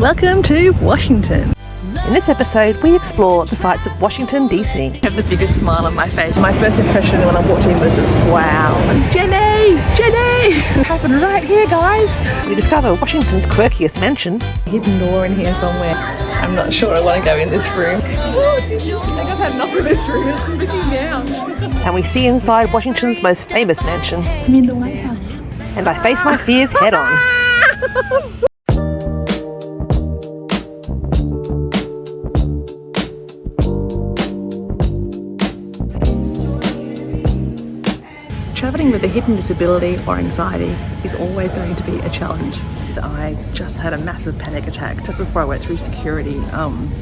Welcome to Washington. In this episode, we explore the sights of Washington D.C. I have the biggest smile on my face. My first impression when I walked in was just, wow. Jenny! It happened right here, guys. We discover Washington's quirkiest mansion. Hidden door in here somewhere. I'm not sure I want to go in this room. I think I've had enough of this room. It's freaking me out. And we see inside Washington's most famous mansion. I'm in the White House. And I face my fears head on. Travelling with a hidden disability or anxiety is always going to be a challenge. I just had a massive panic attack just before I went through security,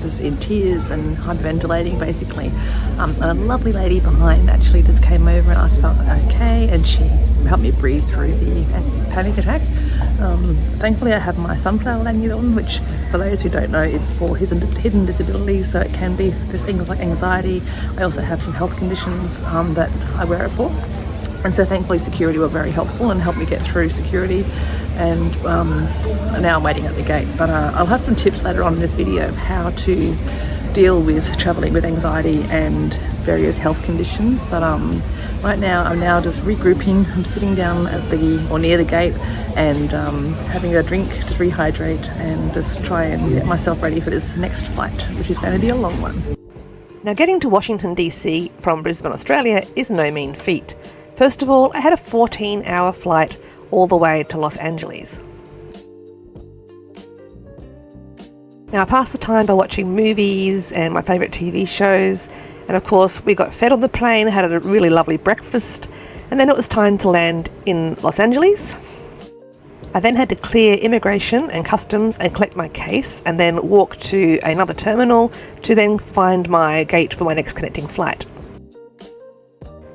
just in tears and hyperventilating basically. A lovely lady behind actually just came over and asked if I was okay, and she helped me breathe through the panic attack. Thankfully I have my sunflower lanyard on, which for those who don't know, it's for hidden disabilities, so it can be for things like anxiety. I also have some health conditions that I wear it for. And so thankfully security were very helpful and helped me get through security, and now I'm waiting at the gate. But I'll have some tips later on in this video of how to deal with travelling with anxiety and various health conditions. But right now I'm now just regrouping. I'm sitting down at near the gate and having a drink to rehydrate and just try and get myself ready for this next flight, which is going to be a long one. Now, getting to Washington D.C. from Brisbane, Australia is no mean feat. First of all, I had a 14-hour flight all the way to Los Angeles. Now, I passed the time by watching movies and my favourite TV shows, and of course we got fed on the plane, had a really lovely breakfast, and then it was time to land in Los Angeles. I then had to clear immigration and customs and collect my case, and then walk to another terminal to then find my gate for my next connecting flight.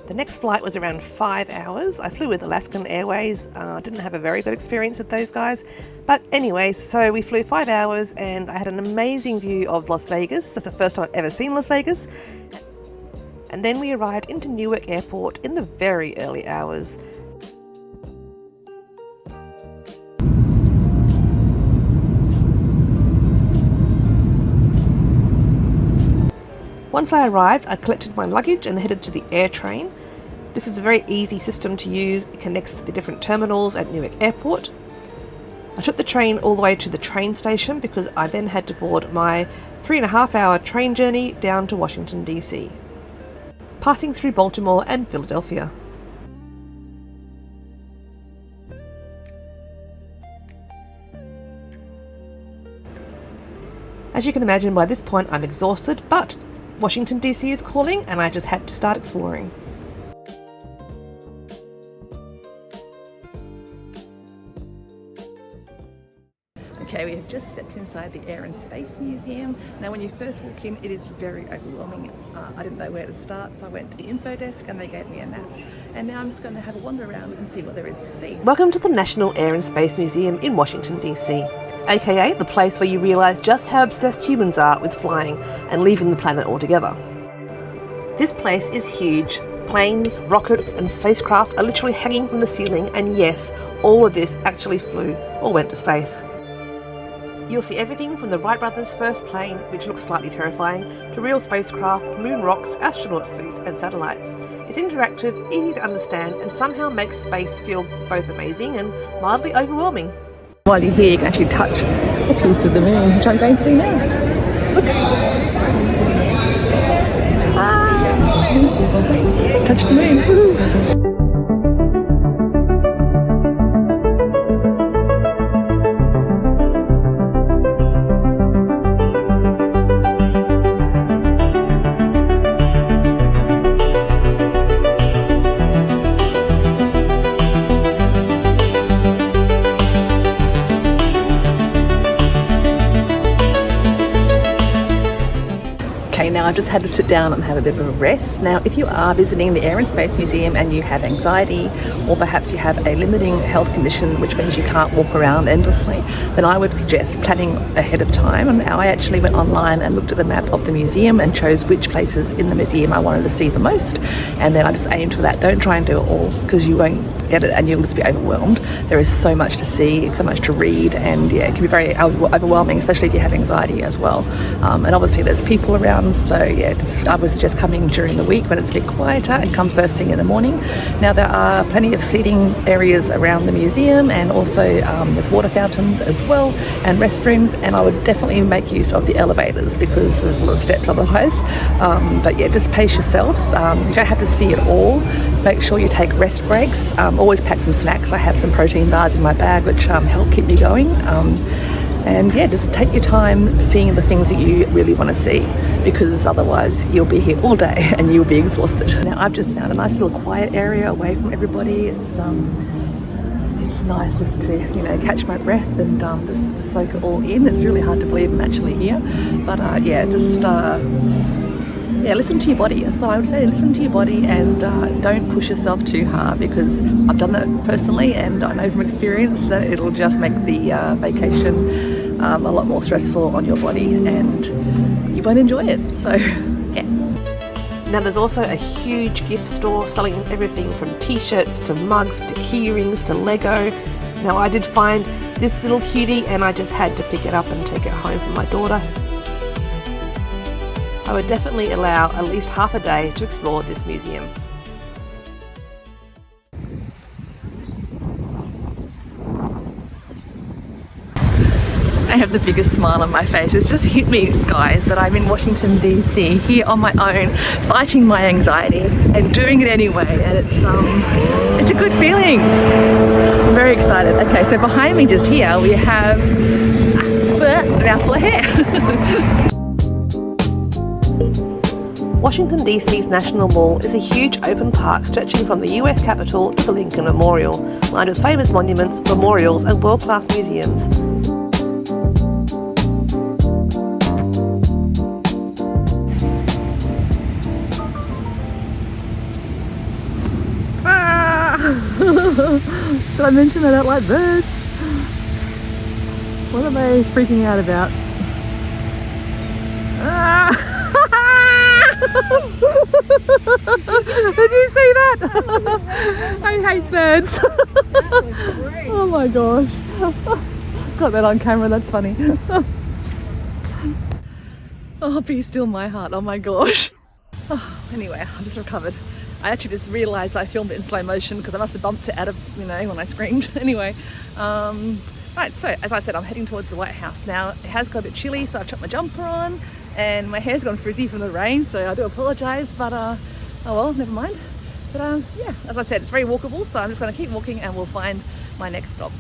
The next flight was around 5 hours. I flew with Alaskan Airways. Didn't have a very good experience with those guys. But anyways, so we flew 5 hours and I had an amazing view of Las Vegas. That's the first time I've ever seen Las Vegas. And then we arrived into Newark Airport in the very early hours. Once I arrived, I collected my luggage and headed to the air train. This is a very easy system to use. It connects to the different terminals at Newark Airport. I took the train all the way to the train station because I then had to board my 3.5-hour train journey down to Washington D.C., passing through Baltimore and Philadelphia. As you can imagine, by this point I'm exhausted, but Washington D.C. is calling and I just had to start exploring. Okay, we have just stepped inside the Air and Space Museum. Now when you first walk in, it is very overwhelming. I didn't know where to start, so I went to the info desk and they gave me a map. And now I'm just going to have a wander around and see what there is to see. Welcome to the National Air and Space Museum in Washington D.C., aka the place where you realise just how obsessed humans are with flying and leaving the planet altogether. This place is huge. Planes, rockets and spacecraft are literally hanging from the ceiling, and yes, all of this actually flew or went to space. You'll see everything from the Wright brothers' first plane, which looks slightly terrifying, to real spacecraft, moon rocks, astronaut suits and satellites. It's interactive, easy to understand, and somehow makes space feel both amazing and mildly overwhelming. While you're here, you can actually touch a piece of the moon, which I'm going to do now. Look. Touch the moon. Woo-hoo. Okay, now I've just had to sit down and have a bit of a rest. Now, if you are visiting the Air and Space Museum and you have anxiety, or perhaps you have a limiting health condition, which means you can't walk around endlessly, then I would suggest planning ahead of time. And now I actually went online and looked at the map of the museum and chose which places in the museum I wanted to see the most. And then I just aimed for that. Don't try and do it all because you won't get it and you'll just be overwhelmed. There is so much to see, so much to read, and yeah, it can be very overwhelming, especially if you have anxiety as well. And obviously there's people around, so yeah, I would suggest coming during the week when it's a bit quieter, and come first thing in the morning. Now there are plenty of seating areas around the museum, and also there's water fountains as well, and restrooms, and I would definitely make use of the elevators because there's a lot of steps otherwise. But yeah, just pace yourself. You don't have to see it all. Make sure you take rest breaks. Always pack some snacks. I have some protein bars in my bag which help keep me going. And yeah, just take your time seeing the things that you really want to see, because otherwise you'll be here all day and you'll be exhausted. Now I've just found a nice little quiet area away from everybody. It's nice just to, you know, catch my breath and just soak it all in. It's really hard to believe I'm actually here, but yeah, just yeah, listen to your body. That's what I would say. Listen to your body, and don't push yourself too hard, because I've done that personally, and I know from experience that it'll just make the vacation a lot more stressful on your body, and you won't enjoy it. So yeah. Now there's also a huge gift store selling everything from t-shirts to mugs to key rings to Lego. Now I did find this little cutie and I just had to pick it up and take it home for my daughter. I would definitely allow at least half a day to explore this museum. I have the biggest smile on my face. It's just hit me, guys, that I'm in Washington D.C. here on my own, fighting my anxiety and doing it anyway, and it's a good feeling. I'm very excited. Okay, so behind me just here we have a mouthful of hair. Washington DC's National Mall is a huge open park stretching from the US Capitol to the Lincoln Memorial, lined with famous monuments, memorials and world-class museums. Did I mention I don't like birds? What are they freaking out about? Did you see that? I hate birds. Oh my gosh. Got that on camera, that's funny. Oh, be still my heart, oh my gosh. Oh, anyway, I just recovered. I actually just realised I filmed it in slow motion because I must have bumped it out of, you know, when I screamed. Anyway, right, so as I said, I'm heading towards the White House now. It has got a bit chilly, so I've chucked my jumper on, and my hair's gone frizzy from the rain, so I do apologise, but oh well, never mind. But yeah, as I said, it's very walkable, so I'm just going to keep walking and we'll find my next stop.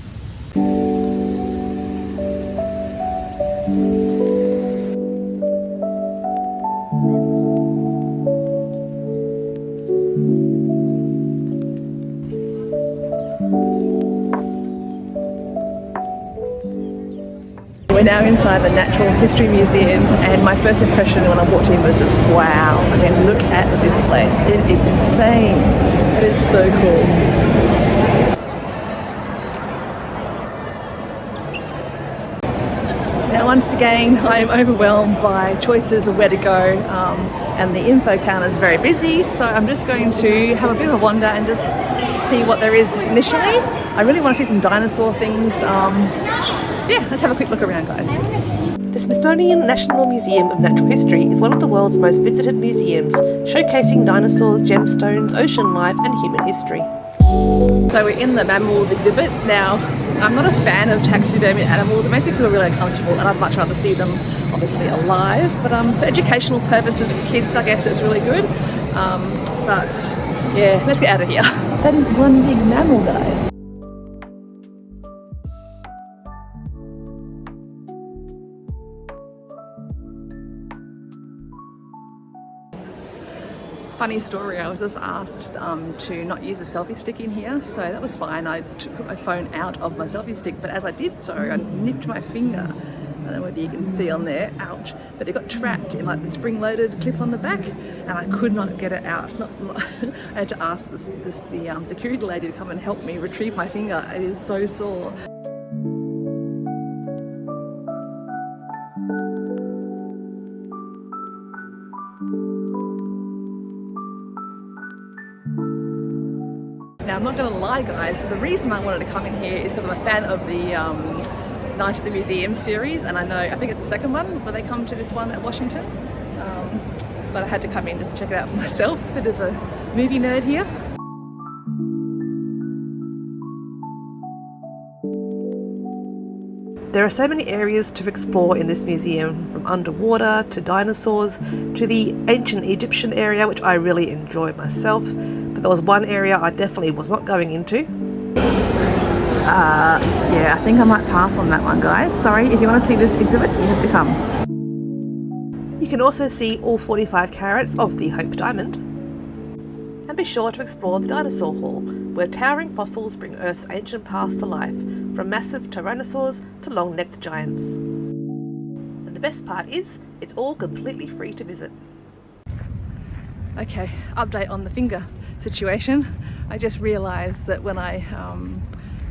We're now inside the Natural History Museum, and my first impression when I walked in was just wow. I mean, look at this place. It is insane. It is so cool. Now once again, I am overwhelmed by choices of where to go, and the info counter is very busy, so I'm just going to have a bit of a wander and just see what there is initially. I really want to see some dinosaur things. Yeah, let's have a quick look around, guys. The Smithsonian National Museum of Natural History is one of the world's most visited museums, showcasing dinosaurs, gemstones, ocean life and human history. So we're in the mammals exhibit. Now, I'm not a fan of taxidermy animals. It makes me feel really uncomfortable, and I'd much rather see them obviously alive. But for educational purposes for kids, I guess it's really good. But yeah, let's get out of here. That is one big mammal, guys. Funny story, I was just asked to not use a selfie stick in here, so that was fine. I took my phone out of my selfie stick, but as I did so, I nipped my finger. I don't know whether you can see on there, ouch, but it got trapped in like the spring-loaded clip on the back, and I could not get it out. I had to ask the security lady to come and help me retrieve my finger. It is so sore. Now, I'm not going to lie, guys, the reason I wanted to come in here is because I'm a fan of the Night at the Museum series, and I think it's the second one where they come to this one at Washington. But I had to come in just to check it out for myself. Bit of a movie nerd here. There are so many areas to explore in this museum, from underwater to dinosaurs to the ancient Egyptian area, which I really enjoyed myself. But there was one area I definitely was not going into. Yeah, I think I might pass on that one, guys. Sorry, if you want to see this exhibit, you have to come. You can also see all 45 carats of the Hope Diamond. And be sure to explore the Dinosaur Hall, where towering fossils bring Earth's ancient past to life, from massive tyrannosaurs to long-necked giants. And the best part is, it's all completely free to visit. Okay, update on the finger situation. I just realised that when I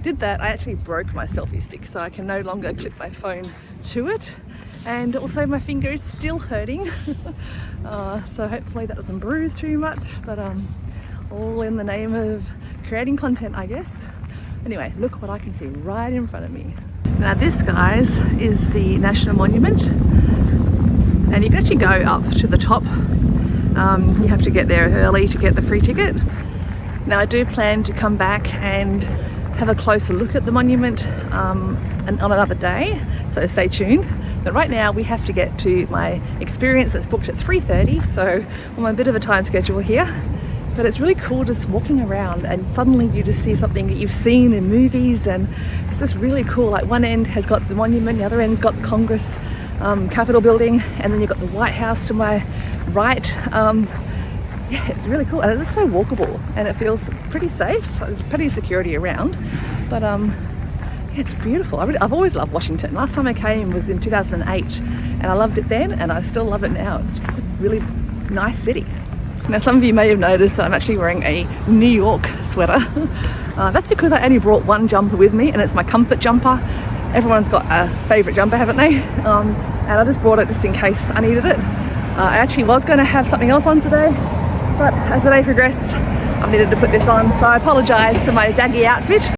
did that, I actually broke my selfie stick, so I can no longer clip my phone to it. And also my finger is still hurting. So hopefully that doesn't bruise too much, but all in the name of creating content, I guess. Anyway, look what I can see right in front of me. Now this, guys, is the National Monument, and you can actually go up to the top. You have to get there early to get the free ticket. Now I do plan to come back and have a closer look at the monument and on another day, so stay tuned. But right now we have to get to my experience that's booked at 3:30, so I'm on a bit of a time schedule here. But it's really cool just walking around and suddenly you just see something that you've seen in movies, and it's just really cool. Like one end has got the monument, the other end's got the Congress Capitol building, and then you've got the White House to my right. Yeah, it's really cool, and it's just so walkable and it feels pretty safe. There's plenty of security around, but yeah, it's beautiful. I've always loved Washington. Last time I came was in 2008 and I loved it then, and I still love it now. It's just a really nice city. Now some of you may have noticed that I'm actually wearing a New York sweater. That's because I only brought one jumper with me, and it's my comfort jumper. Everyone's got a favourite jumper, haven't they? And I just brought it just in case I needed it. I actually was going to have something else on today, but as the day progressed, I needed to put this on, so I apologise for my daggy outfit.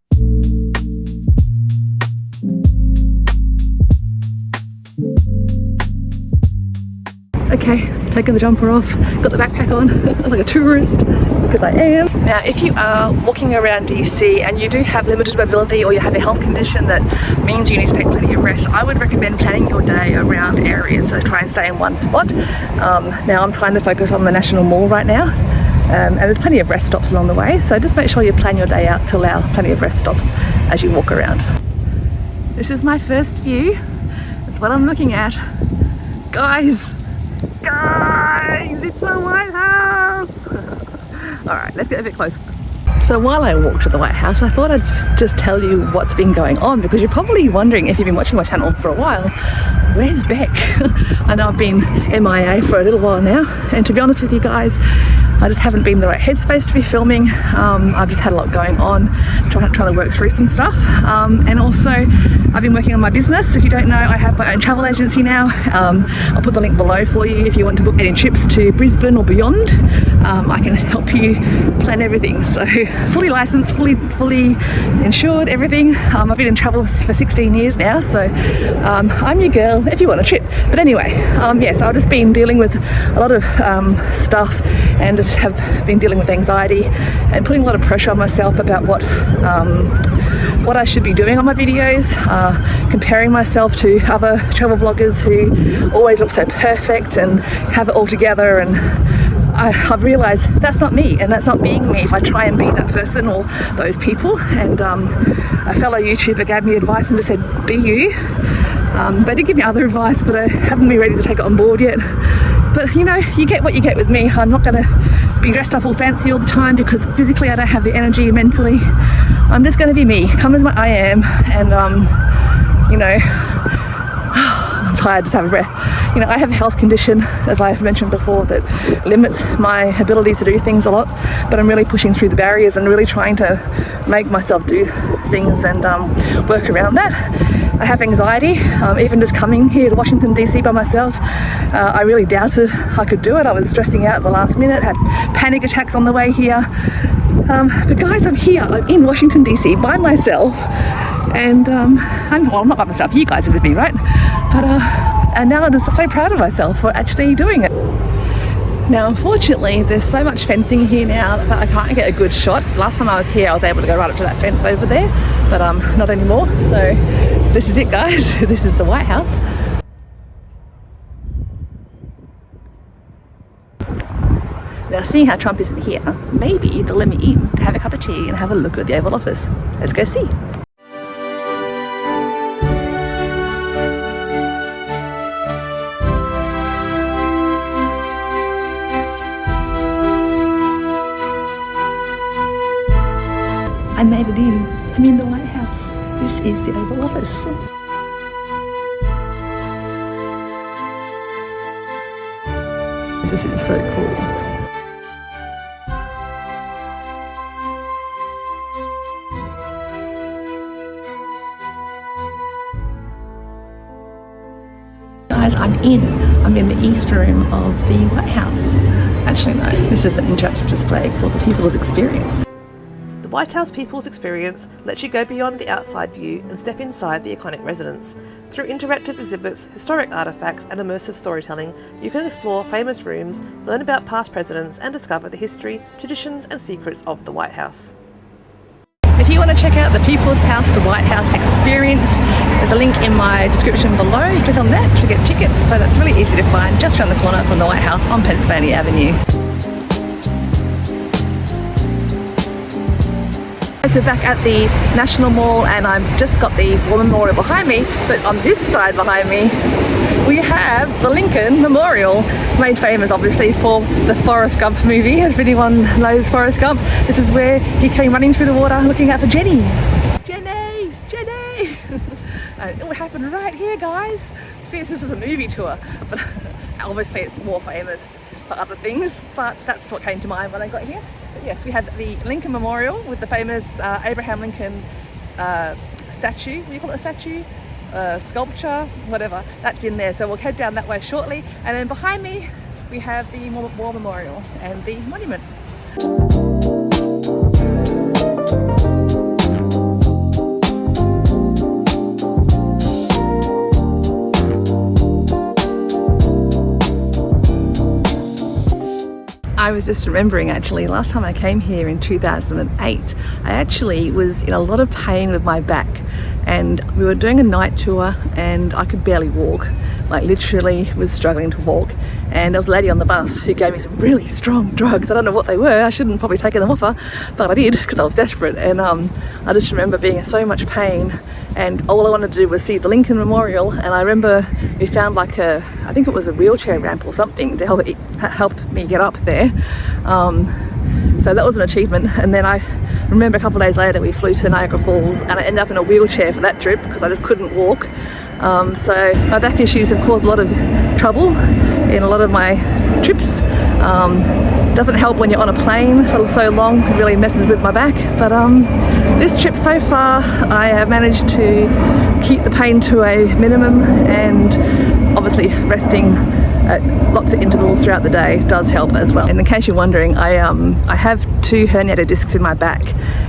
Okay, taking the jumper off, got the backpack on like a tourist, because I am. Now if you are walking around DC and you do have limited mobility, or you have a health condition that means you need to take plenty of rest, I would recommend planning your day around areas, so try and stay in one spot. Now I'm trying to focus on the National Mall right now, and there's plenty of rest stops along the way, so just make sure you plan your day out to allow plenty of rest stops as you walk around. This is my first view. That's what I'm looking at. Guys, it's the White House! Alright, let's get a bit closer. So while I walk to the White House, I thought I'd just tell you what's been going on, because you're probably wondering, if you've been watching my channel for a while, where's Beck? I know I've been MIA for a little while now, and to be honest with you guys, I just haven't been in the right headspace to be filming. I've just had a lot going on, trying to work through some stuff. And also, I've been working on my business. If you don't know, I have my own travel agency now. I'll put the link below for you if you want to book any trips to Brisbane or beyond. I can help you plan everything. So fully licensed, fully insured, everything. I've been in travel for 16 years now, so I'm your girl if you want a trip. But anyway, yeah, so I've just been dealing with a lot of stuff, and just have been dealing with anxiety and putting a lot of pressure on myself about what I should be doing on my videos, comparing myself to other travel vloggers who always look so perfect and have it all together, and I've realised that's not me, and that's not being me if I try and be that person or those people. And a fellow YouTuber gave me advice and just said, be you. They did give me other advice, but I haven't been ready to take it on board yet. But you know, you get what you get with me. I'm not going to be dressed up all fancy all the time, because physically I don't have the energy, mentally. I'm just going to be me, come as I am, and you know, I'm tired, just have a breath. You know, I have a health condition, as I've mentioned before, that limits my ability to do things a lot, but I'm really pushing through the barriers and really trying to make myself do things and work around that. I have anxiety, even just coming here to Washington D.C. by myself. I really doubted I could do it. I was stressing out at the last minute, had panic attacks on the way here. But guys, I'm here. I'm in Washington D.C. by myself, and I'm not by myself. You guys are with me, right? But and now I'm just so proud of myself for actually doing it. Now, unfortunately, there's so much fencing here now that I can't get a good shot. Last time I was here, I was able to go right up to that fence over there, but not anymore. So this is it, guys. This is the White House. Now, seeing how Trump isn't here, maybe they'll let me in to have a cup of tea and have a look at the Oval Office. Let's go see. I made it in. I'm in the White House. This is the Oval Office. This is so cool. Guys, I'm in the East Room of the White House. Actually, no, this is an interactive display called the People's Experience. The White House People's Experience lets you go beyond the outside view and step inside the iconic residence. Through interactive exhibits, historic artefacts and immersive storytelling, you can explore famous rooms, learn about past presidents and discover the history, traditions and secrets of the White House. If you want to check out the People's House, the White House Experience, there's a link in my description below. You click on that to get tickets, but it's really easy to find just around the corner from the White House on Pennsylvania Avenue. So back at the National Mall, and I've just got the War Memorial behind me, but on this side behind me we have the Lincoln Memorial, made famous obviously for the Forrest Gump movie. If anyone knows Forrest Gump, this is where he came running through the water looking out for Jenny. Jenny! Jenny! And it happened right here, guys. See, this is a movie tour, but obviously it's more famous for other things, but that's what came to mind when I got here. But yes, we have the Lincoln Memorial with the famous Abraham Lincoln statue. What do you call it, a statue? Sculpture, whatever, that's in there. So we'll head down that way shortly, and then behind me we have the War Memorial and the monument. I was just remembering, actually, last time I came here in 2008, I actually was in a lot of pain with my back, and we were doing a night tour and I could barely walk, like literally was struggling to walk, and there was a lady on the bus who gave me some really strong drugs. I don't know what they were, I shouldn't probably take them off her, but I did because I was desperate. And I just remember being in so much pain, and all I wanted to do was see the Lincoln Memorial. And I remember we found like I think it was a wheelchair ramp or something to help me get up there. So that was an achievement. And then I remember a couple of days later we flew to Niagara Falls, and I ended up in a wheelchair for that trip because I just couldn't walk. So my back issues have caused a lot of trouble in a lot of my trips. Doesn't help when you're on a plane for so long, it really messes with my back. But this trip so far I have managed to keep the pain to a minimum, and obviously resting at lots of intervals throughout the day does help as well. And in case you're wondering, I have 2 herniated discs in my back,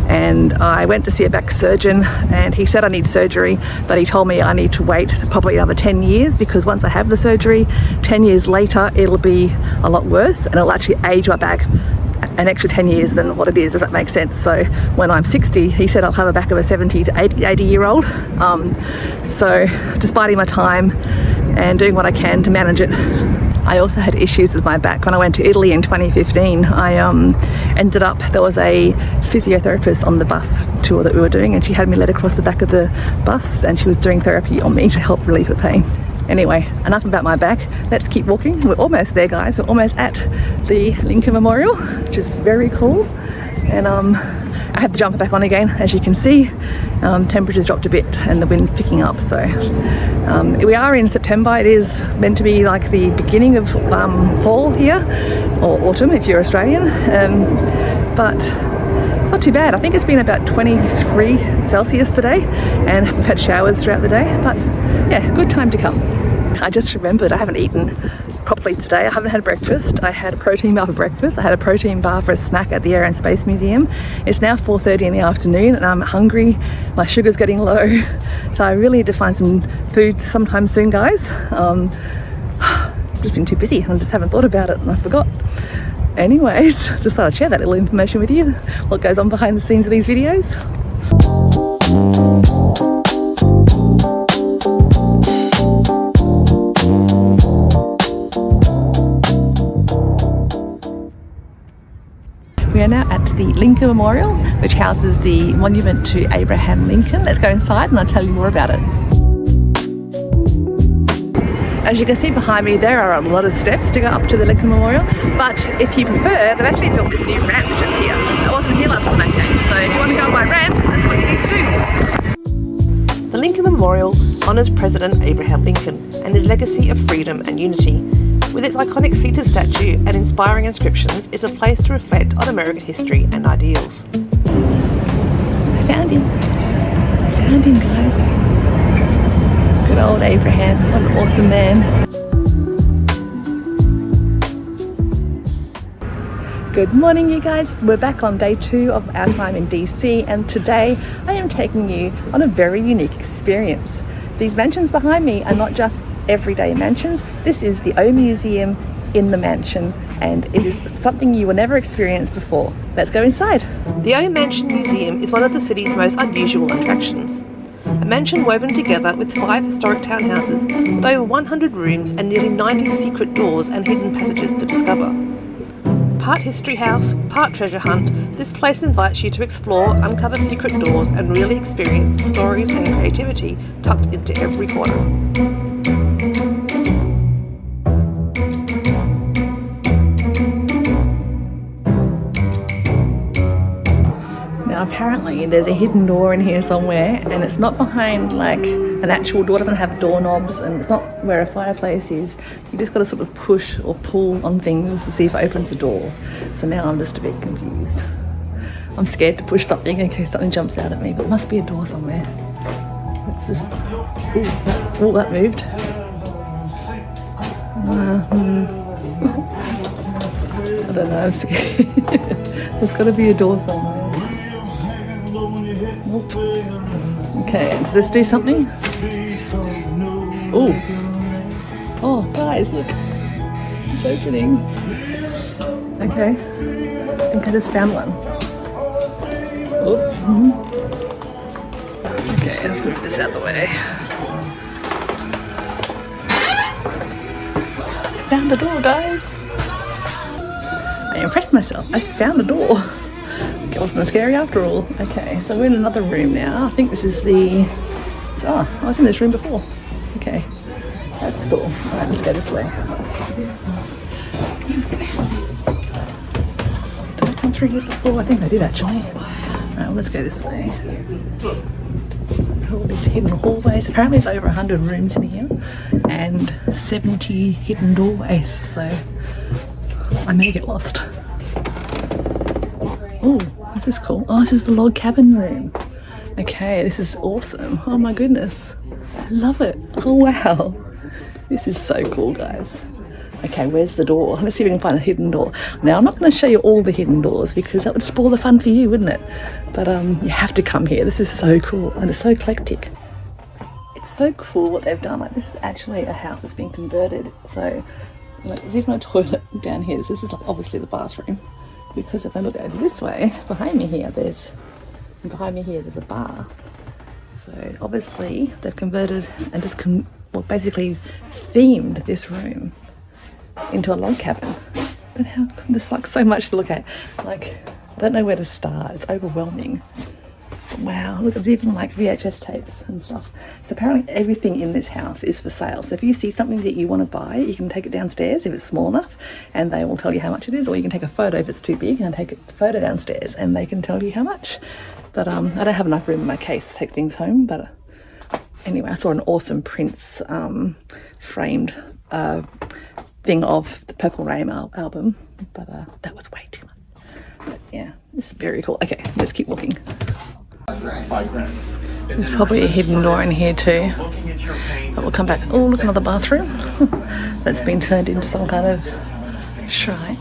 and I went to see a back surgeon and he said I need surgery, but he told me I need to wait probably another 10 years because once I have the surgery, 10 years later it'll be a lot worse and it'll actually age my back an extra 10 years than what it is, if that makes sense. So when I'm 60, he said I'll have a back of a 70 to 80 year old. So just biding my time and doing what I can to manage it. I also had issues with my back when I went to Italy in 2015. I ended up, there was a physiotherapist on the bus tour that we were doing, and she had me led across the back of the bus and she was doing therapy on me to help relieve the pain. Anyway, enough about my back. Let's keep walking. We're almost there, guys. We're almost at the Lincoln Memorial, which is very cool. And I have the jumper back on again, as you can see. Temperature's dropped a bit and the wind's picking up, so we are in September. It is meant to be like the beginning of fall here, or autumn if you're Australian, but it's not too bad. I think it's been about 23 Celsius today, and we've had showers throughout the day, but yeah, good time to come. I just remembered I haven't eaten properly today. I haven't had breakfast. I had a protein bar for breakfast. I had a protein bar for a snack at the Air and Space Museum. It's now 4:30 in the afternoon and I'm hungry. My sugar's getting low. So I really need to find some food sometime soon, guys. I've just been too busy and I just haven't thought about it and I forgot. Anyways, just thought I'd share that little information with you, what goes on behind the scenes of these videos. We are now at the Lincoln Memorial, which houses the monument to Abraham Lincoln. Let's go inside and I'll tell you more about it. As you can see behind me, there are a lot of steps to go up to the Lincoln Memorial, but if you prefer, they've actually built this new ramp just here. So I wasn't here last time I came, so if you want to go by ramp, that's what you need to do. The Lincoln Memorial honours President Abraham Lincoln and his legacy of freedom and unity. With its iconic seated statue and inspiring inscriptions, it's a place to reflect on American history and ideals. I found him. Guys. Good old Abraham, what an awesome man. Good morning, you guys. We're back on day 2 of our time in DC, and today I am taking you on a very unique experience. These mansions behind me are not just everyday mansions. This is the O Museum in the mansion, and it is something you will never experience before. Let's go inside. The O Mansion Museum is one of the city's most unusual attractions. A mansion woven together with 5 historic townhouses with over 100 rooms and nearly 90 secret doors and hidden passages to discover. Part history house, part treasure hunt, this place invites you to explore, uncover secret doors and really experience the stories and creativity tucked into every corner. Now apparently there's a hidden door in here somewhere, and it's not behind like an actual door, it doesn't have doorknobs, and it's not where a fireplace is. You just got to sort of push or pull on things to see if it opens the door. So now I'm just a bit confused. I'm scared to push something in case something jumps out at me, but there must be a door somewhere. It's just, oh, that moved. I don't know, I'm scared. There's got to be a door somewhere. Nope. Okay, does this do something? Oh, guys, look. It's opening. Okay. I think I just found one. Okay, let's move this out of the way. Found the door, guys. I impressed myself. I found the door. It wasn't as scary after all. Okay, so we're in another room now. I think this is the... Oh, I was in this room before. Okay, that's cool. Alright, let's go this way. Did I come through here before? I think I did actually. Alright, well, let's go this way. All these hidden hallways. Apparently there's over 100 rooms in here and 70 hidden doorways, so I may get lost. Oh, this is cool. Oh, this is the log cabin room. Okay, this is awesome. Oh my goodness. I love it. Oh wow. This is so cool, guys. Okay, where's the door? Let's see if we can find a hidden door. Now, I'm not going to show you all the hidden doors because that would spoil the fun for you, wouldn't it? But you have to come here. This is so cool and it's so eclectic. It's so cool what they've done. Like, this is actually a house that's been converted. So, like, there's even a toilet down here. This is like obviously the bathroom. Because if I look over this way, behind me here, there's a bar. So obviously they've converted and just basically themed this room into a log cabin. But how, there's like so much to look at. Like, I don't know where to start. It's overwhelming. Wow, look, there's even like VHS tapes and stuff. So apparently everything in this house is for sale. So if you see something that you want to buy, you can take it downstairs if it's small enough and they will tell you how much it is, or you can take a photo if it's too big and take a photo downstairs and they can tell you how much. But I don't have enough room in my case to take things home. But anyway, I saw an awesome Prince framed thing of the Purple Rain album, but that was way too much. But yeah, this is very cool. Okay, let's keep walking. $5 grand. There's probably a hidden door in here too. But we'll come back. Oh, look, another bathroom. That's been turned into some kind of shrine.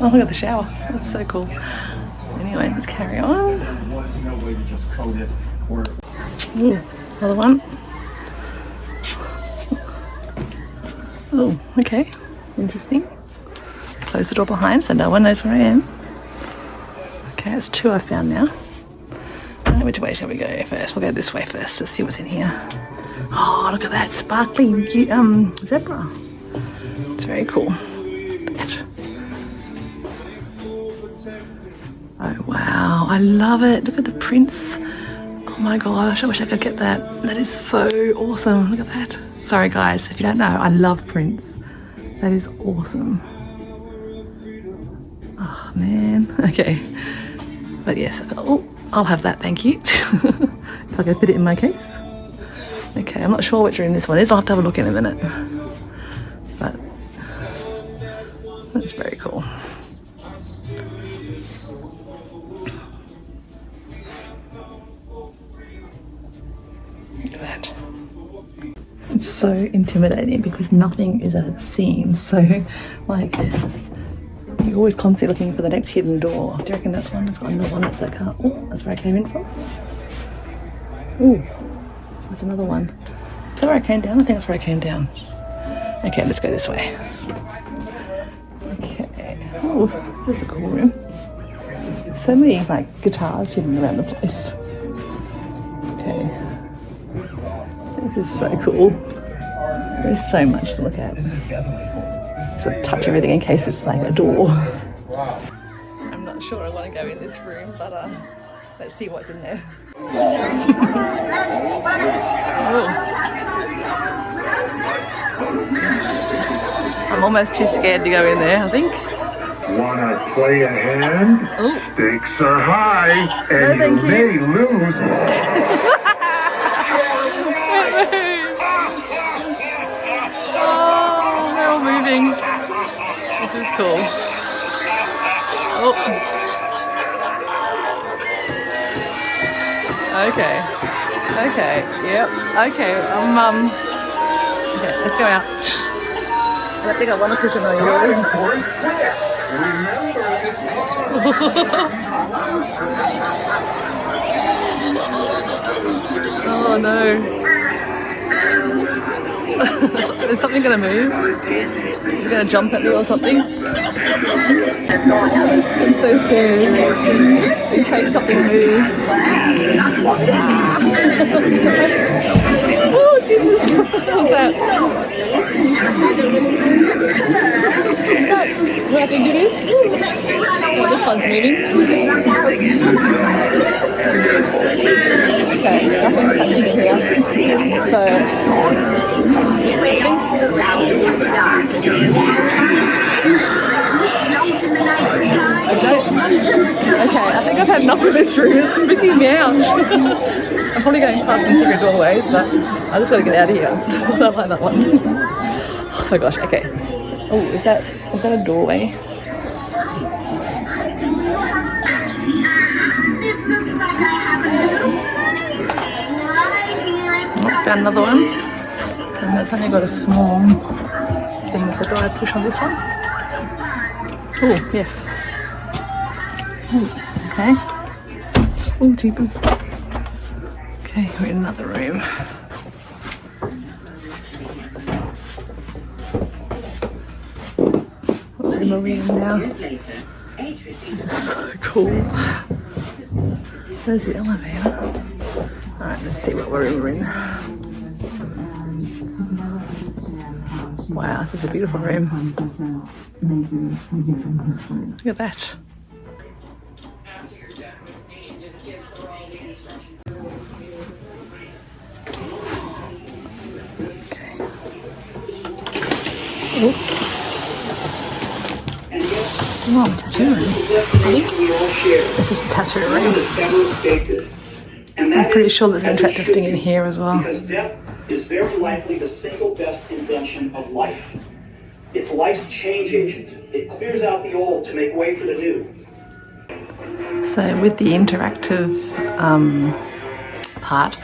Oh, look at the shower. That's so cool. Anyway, let's carry on. Ooh, another one. Oh, okay. Interesting. Close the door behind so no one knows where I am. Okay, that's 2 I found now. Which way shall we go first? We'll go this way first. Let's see what's in here. Oh, look at that sparkling zebra. It's very cool. Oh wow, I love it. Look at the prints. Oh my gosh, I wish I could get that. That is so awesome. Look at that. Sorry guys, if you don't know, I love prints. That is awesome. Oh man, okay. But yes, oh, I'll have that, thank you. If I can fit it in my case. Okay, I'm not sure which room this one is. I'll have to have a look in a minute. But that's very cool. Look at that. It's so intimidating because nothing is as it seems. So, like, you're always constantly looking for the next hidden door. Do you reckon that's one? It's got another one that's that car. Oh, that's where I came in from. Ooh, there's another one. Is that where I came down? I think that's where I came down. Okay, let's go this way. Okay. Oh, this is a cool room. So many like guitars hidden around the place. Okay. This is so cool. There's so much to look at. Sort of touch everything in case it's like a door. I'm not sure I want to go in this room, but let's see what's in there. Oh. I'm almost too scared to go in there, I think. Wanna play a hand? Ooh. Stakes are high, and No, you thank may lose. Oh, they're all moving. This is cool. Oh. Okay. Okay. Yep. Okay. Okay. Let's go out. I don't think I want a cushion on yours. Oh no. Is something going to move? Is it going to jump at me or something? I'm so scared. In case something moves. Oh, Jesus. What was that? Is that what I think it is? Oh, this one's moving. Okay, nothing's happening in here. So, okay, I think I've had enough of this room. It's freaking me out. I'm probably going past some secret doorways, but I just got to get out of here. I don't like that one. Oh my gosh, okay. Oh, is that a doorway? Oh, found another one. And that's only got a small thing, so do I push on this one? Oh, yes. Ooh, okay. Oh, jeepers. Okay, we're in another room. We're in a room now. This is so cool. There's the elevator. Alright, let's see what we're in. Wow, this is a beautiful room. Look at that. Okay. Oh, tattoo room. I think this is the tattoo room. I'm pretty sure there's an interactive thing in here as well. Because death is very likely the single best invention of life. It's life's change agent. It clears out the old to make way for the new. So with the interactive part,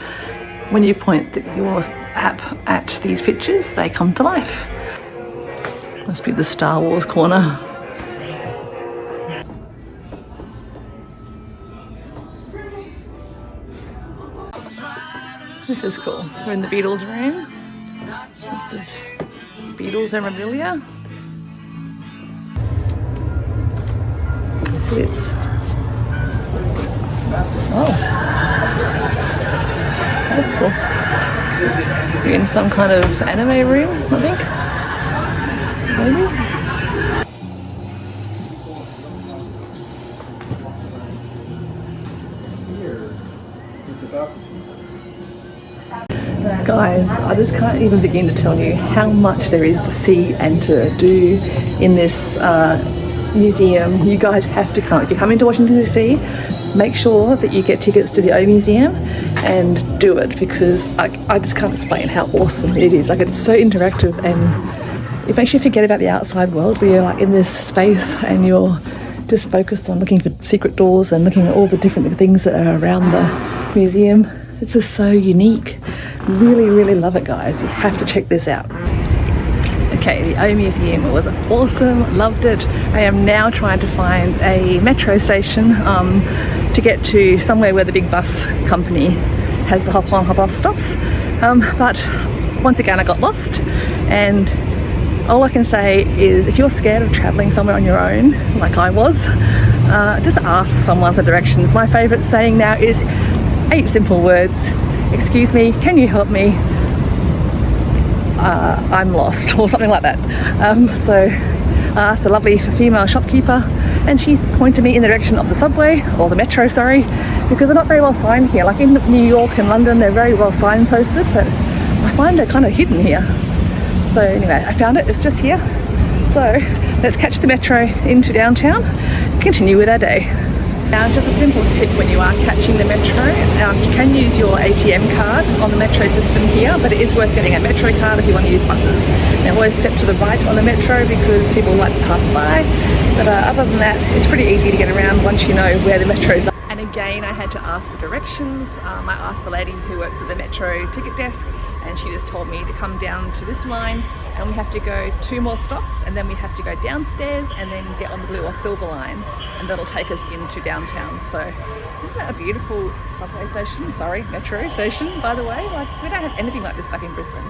when you point your app at these pictures, they come to life. Must be the Star Wars corner. This is cool. We're in the Beatles room. Lots of Beatles memorabilia. So it's... Oh, that's cool. We're in some kind of anime room, I think. Maybe. Guys, I just can't even begin to tell you how much there is to see and to do in this museum. You guys have to come. If you're coming to Washington D.C, make sure that you get tickets to the O Museum and do it, because I just can't explain how awesome it is. Like, it's so interactive and it makes you forget about the outside world where you're like in this space and you're just focused on looking for secret doors and looking at all the different things that are around the museum. It's just so unique. Really, really love it, guys. You have to check this out. Okay, the O Museum was awesome, loved it. I am now trying to find a metro station to get to somewhere where the big bus company has the hop on, hop off stops. But once again, I got lost, and all I can say is if you're scared of traveling somewhere on your own, like I was, just ask someone for directions. My favorite saying now is 8 simple words. Excuse me, can you help me? I'm lost, or something like that. So I asked a lovely female shopkeeper and she pointed me in the direction of the subway, or the metro, sorry, because they're not very well signed here. Like in New York and London, they're very well signposted, but I find they're kind of hidden here. So anyway, I found it, it's just here. So let's catch the metro into downtown, continue with our day. Now, just a simple tip when you are catching the metro, you can use your ATM card on the metro system here, but it is worth getting a metro card if you want to use buses. Now, always step to the right on the metro because people like to pass by, but other than that, it's pretty easy to get around once you know where the metros are. And again, I had to ask for directions. I asked the lady who works at the metro ticket desk, and she just told me to come down to this line, and we have to go 2 more stops, and then we have to go downstairs and then get on the blue or silver line, and that'll take us into downtown. So isn't that a beautiful subway station? Sorry, metro station, by the way. Like, we don't have anything like this back in Brisbane.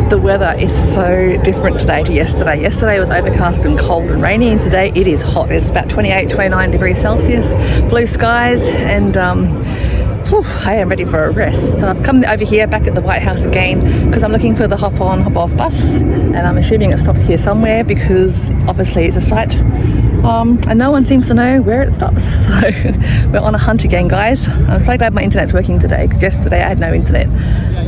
The weather is so different today to yesterday. Yesterday was overcast and cold and rainy, and today it is hot. It's about 28, 29 degrees Celsius, blue skies, and I am ready for a rest. So I've come over here back at the White House again because I'm looking for the hop on, hop off bus, and I'm assuming it stops here somewhere because obviously it's a site. And no one seems to know where it stops. So we're on a hunt again, guys. I'm so glad my internet's working today because yesterday I had no internet.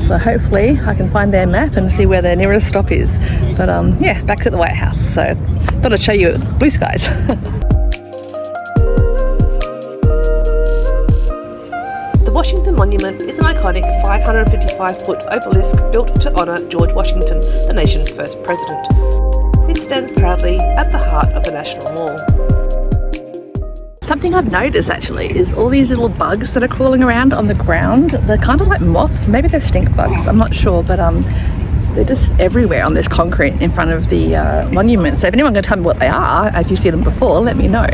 So hopefully I can find their map and see where their nearest stop is. But yeah, back at the White House. So thought I'd show you blue skies. The Washington Monument is an iconic 555-foot obelisk built to honour George Washington, the nation's first president. It stands proudly at the heart of the National Mall. Something I've noticed actually is all these little bugs that are crawling around on the ground. They're kind of like moths, maybe they're stink bugs, I'm not sure, but they're just everywhere on this concrete in front of the monument. So if anyone can tell me what they are, if you've seen them before, let me know.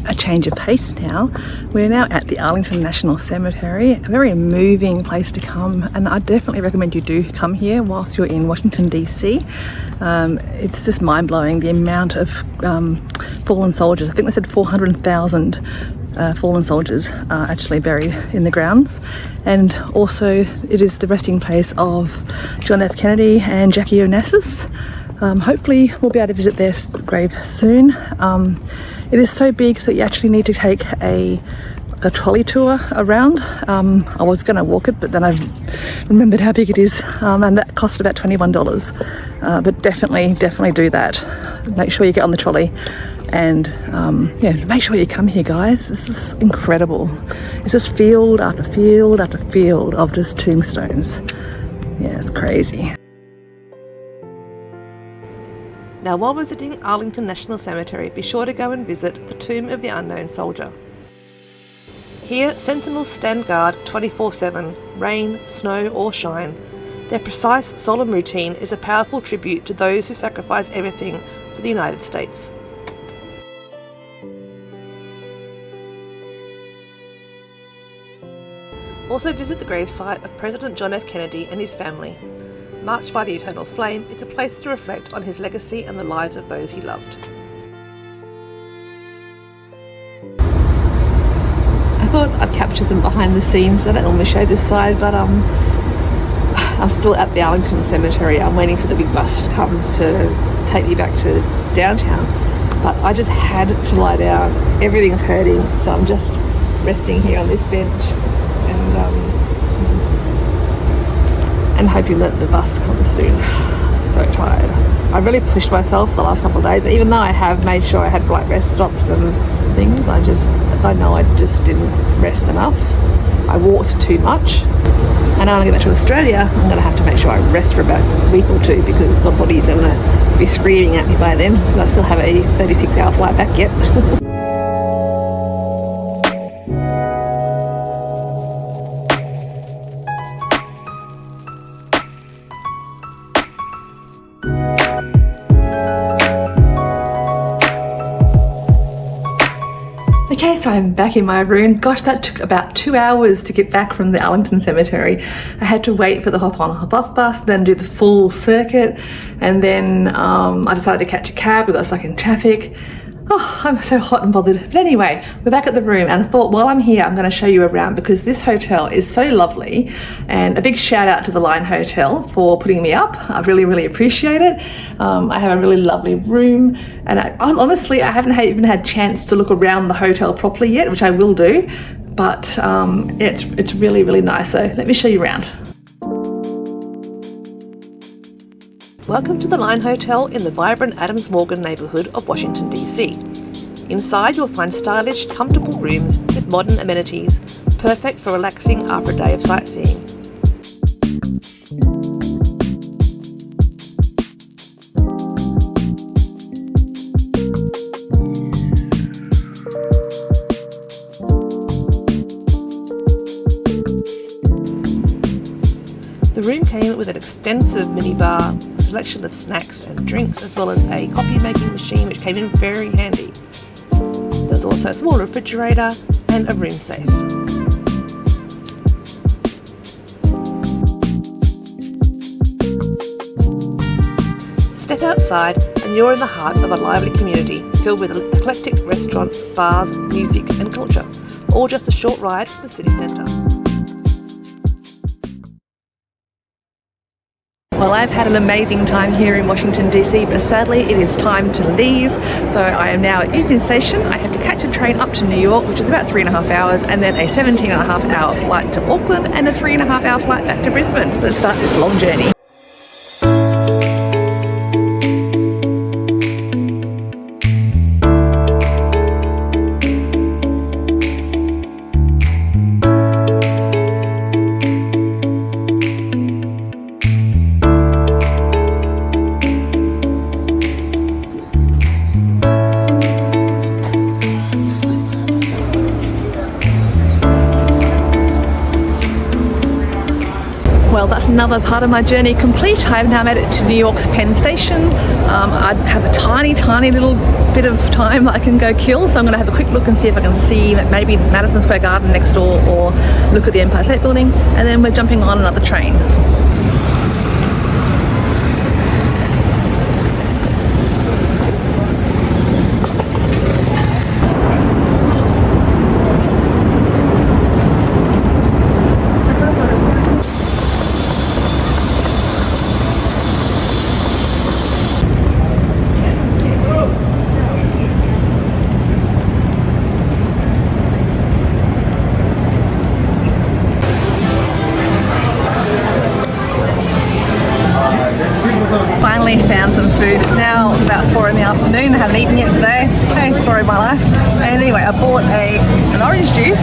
a change of pace now. We're now at the Arlington National Cemetery, a very moving place to come, and I definitely recommend you do come here whilst you're in Washington D.C. It's just mind-blowing the amount of fallen soldiers. I think they said 400,000 fallen soldiers are actually buried in the grounds, and also it is the resting place of John F. Kennedy and Jackie Onassis. Hopefully we'll be able to visit their grave soon. It is so big that you actually need to take a trolley tour around. I was going to walk it, but then I remembered how big it is, and that cost about $21. But definitely do that. Make sure you get on the trolley, and make sure you come here, guys. This is incredible. It's just field after field after field of just tombstones. Yeah, it's crazy. Now, while visiting Arlington National Cemetery, be sure to go and visit the Tomb of the Unknown Soldier. Here, sentinels stand guard 24/7, rain, snow or shine. Their precise, solemn routine is a powerful tribute to those who sacrifice everything for the United States. Also visit the gravesite of President John F. Kennedy and his family. Marked by the eternal flame, it's a place to reflect on his legacy and the lives of those he loved. I thought I'd capture some behind the scenes. I don't normally show this side, but I'm still at the Arlington Cemetery. I'm waiting for the big bus to come to take me back to downtown. But I just had to lie down. Everything's hurting, so I'm just resting here on this bench and hoping that the bus comes soon. So tired. I really pushed myself the last couple of days, even though I have made sure I had right rest stops and things. I know I just didn't rest enough. I walked too much, and now when I get back to Australia, I'm going to have to make sure I rest for about a week or two, because my body's going to be screaming at me by then. But I still have a 36-hour flight back yet. Okay, so I'm back in my room. Gosh, that took about 2 hours to get back from the Arlington Cemetery. I had to wait for the hop on hop off bus, then do the full circuit, and then I decided to catch a cab. We got stuck in traffic. Oh, I'm so hot and bothered. But anyway, we're back at the room, and I thought while I'm here, I'm going to show you around, because this hotel is so lovely. And a big shout out to the Line Hotel for putting me up. I really appreciate it. I have a really lovely room, and honestly, I haven't even had a chance to look around the hotel properly yet, which I will do. But it's really nice. So let me show you around. Welcome to the Line Hotel in the vibrant Adams Morgan neighbourhood of Washington D.C. Inside you'll find stylish, comfortable rooms with modern amenities, perfect for relaxing after a day of sightseeing. The room came with an extensive minibar, selection of snacks and drinks, as well as a coffee making machine, which came in very handy. There was also a small refrigerator and a room safe. Step outside and you're in the heart of a lively community filled with eclectic restaurants, bars, music and culture, all just a short ride from the city centre. Well, I've had an amazing time here in Washington D.C, but sadly it is time to leave. So I am now at Union Station. I have to catch a train up to New York, which is about 3.5 hours, and then a 17.5-hour flight to Auckland and a 3.5-hour flight back to Brisbane to start this long journey. Well, that's another part of my journey complete. I have now made it to New York's Penn Station. I have a tiny little bit of time that I can go kill, so I'm going to have a quick look and see if I can see maybe Madison Square Garden next door, or look at the Empire State Building, and then we're jumping on another train. Finally found some food. It's now about 4 in the afternoon. I haven't eaten yet today. Okay, story of my life. And anyway, I bought an orange juice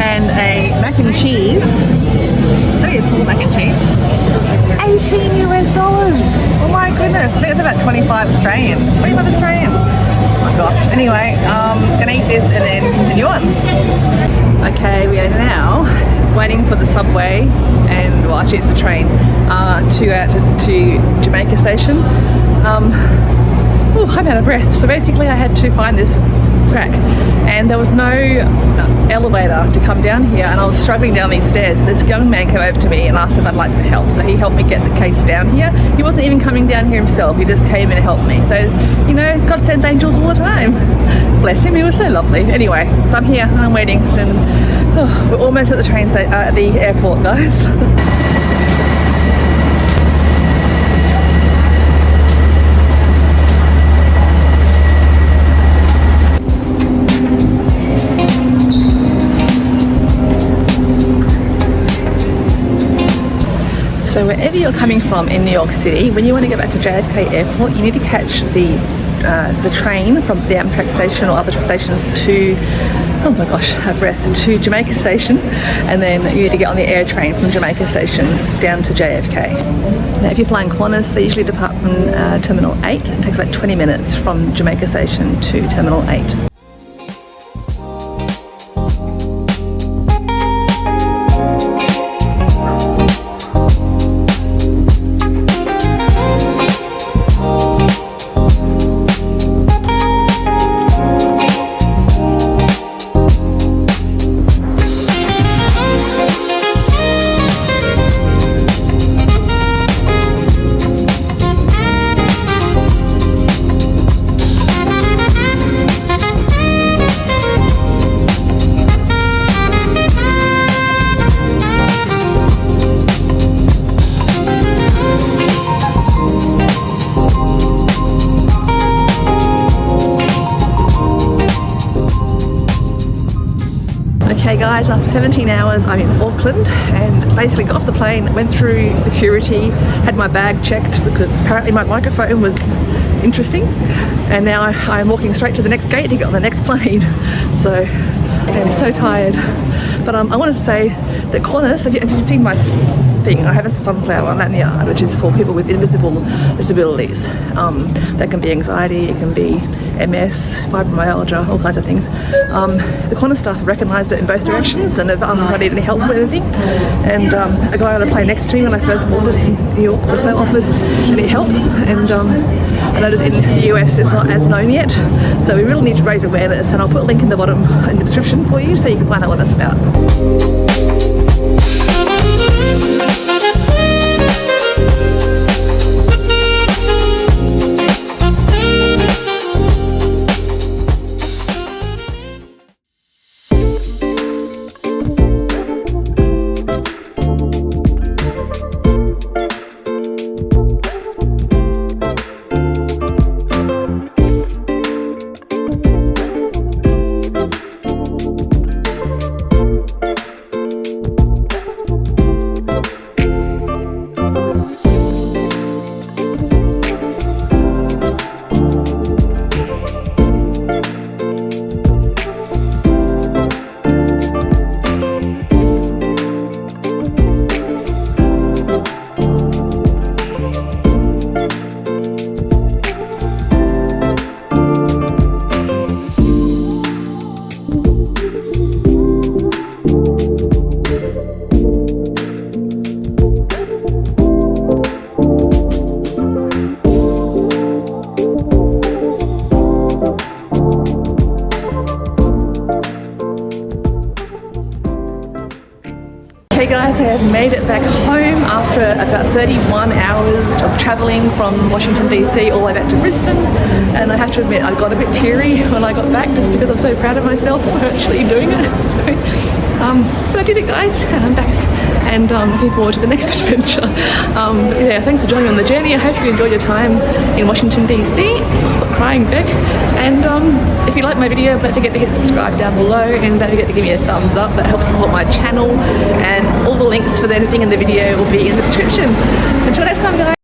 and a mac and cheese. It's only a small mac and cheese. $18 US. Oh my goodness. I think it's about 25 Australian. 25 Australian. Oh my gosh. Anyway, gonna eat this and then continue on. Okay, we are now waiting for the subway, and well, actually it's the train, to go out to Jamaica Station. I'm out of breath. So basically I had to find this track, and there was no elevator to come down here, and I was struggling down these stairs. This young man came over to me and asked if I'd like some help, so he helped me get the case down here. He wasn't even coming down here himself, he just came and helped me. So, you know, God sends angels all the time. Bless him, he was so lovely. Anyway, so I'm here and I'm waiting, and we're almost at the train station, at the airport, guys. So wherever you're coming from in New York City, when you want to get back to JFK Airport, you need to catch the train from the Amtrak station or other stations to, oh my gosh, out of breath, to Jamaica Station, and then you need to get on the air train from Jamaica Station down to JFK. Now if you're flying Qantas, they usually depart from Terminal 8. It takes about 20 minutes from Jamaica Station to Terminal 8. Okay guys, after 17 hours I'm in Auckland, and basically got off the plane, went through security, had my bag checked because apparently my microphone was interesting, and now I'm walking straight to the next gate to get on the next plane. So I'm so tired. But I wanted to say that Qantas, have you seen my thing? I have a sunflower lanyard, which is for people with invisible disabilities. That can be anxiety, it can be MS, fibromyalgia, all kinds of things. The Qantas staff recognised it in both directions and have asked if I need any help with anything. And a guy on the plane next to me when I first boarded in New York also offered any help. And I noticed in the US it's not as known yet, so we really need to raise awareness, and I'll put a link in the bottom in the description for you so you can find out what that's about. Okay guys, I have made it back home after about 31 hours of travelling from Washington D.C. all the way back to Brisbane, and I have to admit I got a bit teary when I got back just because I'm so proud of myself for actually doing it. But I did it guys, and I'm back, and looking forward to the next adventure. Yeah, thanks for joining me on the journey. I hope you enjoyed your time in Washington D.C. Stop crying, Beck. And if you like my video, don't forget to hit subscribe down below, and don't forget to give me a thumbs up. That helps support my channel, and all the links for anything in the video will be in the description. Until next time guys.